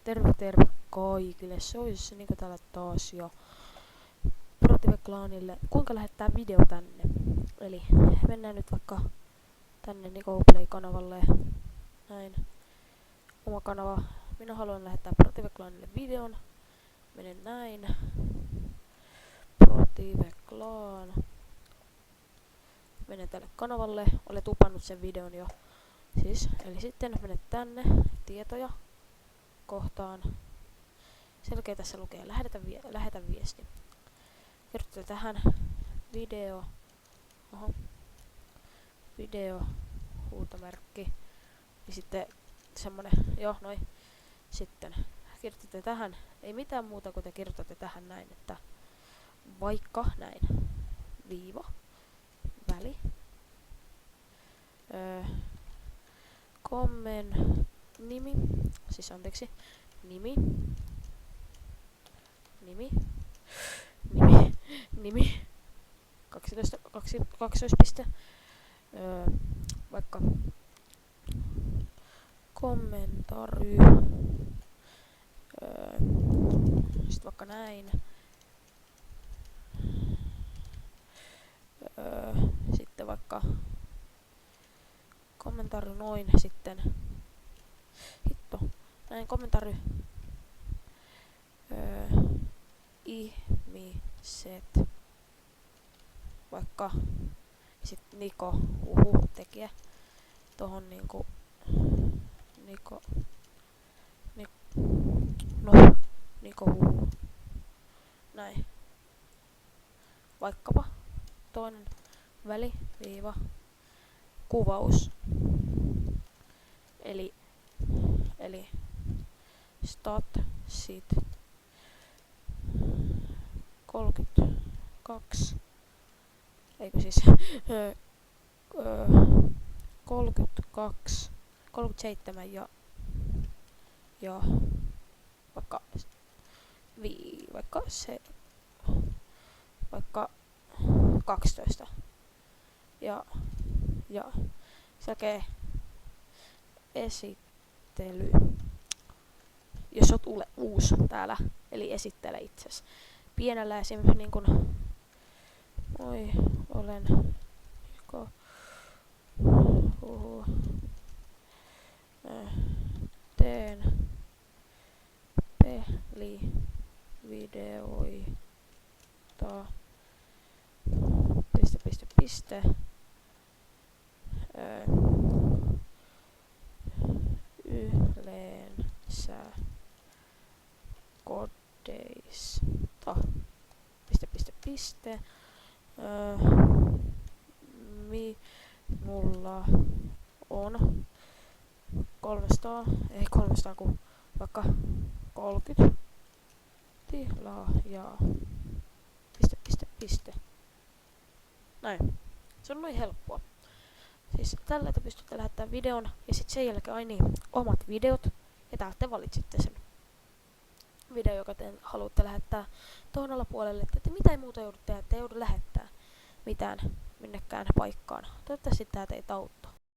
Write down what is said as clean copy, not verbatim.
terve kaikille. Se olisi niinku täällä taas jo ProTive-klaanille. Kuinka lähettää video tänne? Eli mennään nyt vaikka tänne NikoPlay-kanavalle. Näin. Oma kanava. Minä haluan lähettää ProTive-klaanille videon. Menen näin. ProTive-klaan. Menen tälle kanavalle. Olet upannut sen videon jo. Eli sitten menet tänne. Tietoja. Kohtaan. Selkeä tässä lukee lähetä viesti. Kirjoittele tähän video. Video. Huutomerkki. Ja sitten semmonen. Noin. Sitten kirjoitatte tähän. Ei mitään muuta kuin te kirjoitatte tähän näin, että vaikka näin. Viiva. Väli. Nimi. Siis anteeksi. Nimi. Nimi. 12 piste. Vaikka kommentary. Sitten vaikka näin. Sitten vaikka kommentary noin sitten. Hitto. Näin kommentary. Ihmiset. Vaikka sit Niko tekijä. Tohon niinku Niko näin. Vaikkapa toinen väli viiva kuvaus. Eli stat sit 32 eikö siis 32 37 ja vaikka 12 ja selkeä esittely. Jos oot uusi täällä, eli esittele itsesi. Pienellä esim. Niin kun moi, olen Niko. Teen pelivideoita piste yleensä kodeista minulla on 300 kun vaikka 30 tilaa ja näin. Se on noin helppoa. Siis tällä te pystytte lähettämään videon ja sitten sen jälkeen omat videot ja täältä te valitsette sen video, joka te haluatte lähettää tuohon alapuolelle, että mitä ei muuta joudu tehdä, että ei joudu lähettää mitään minnekään paikkaan. Toivottavasti tää teitä auttaa.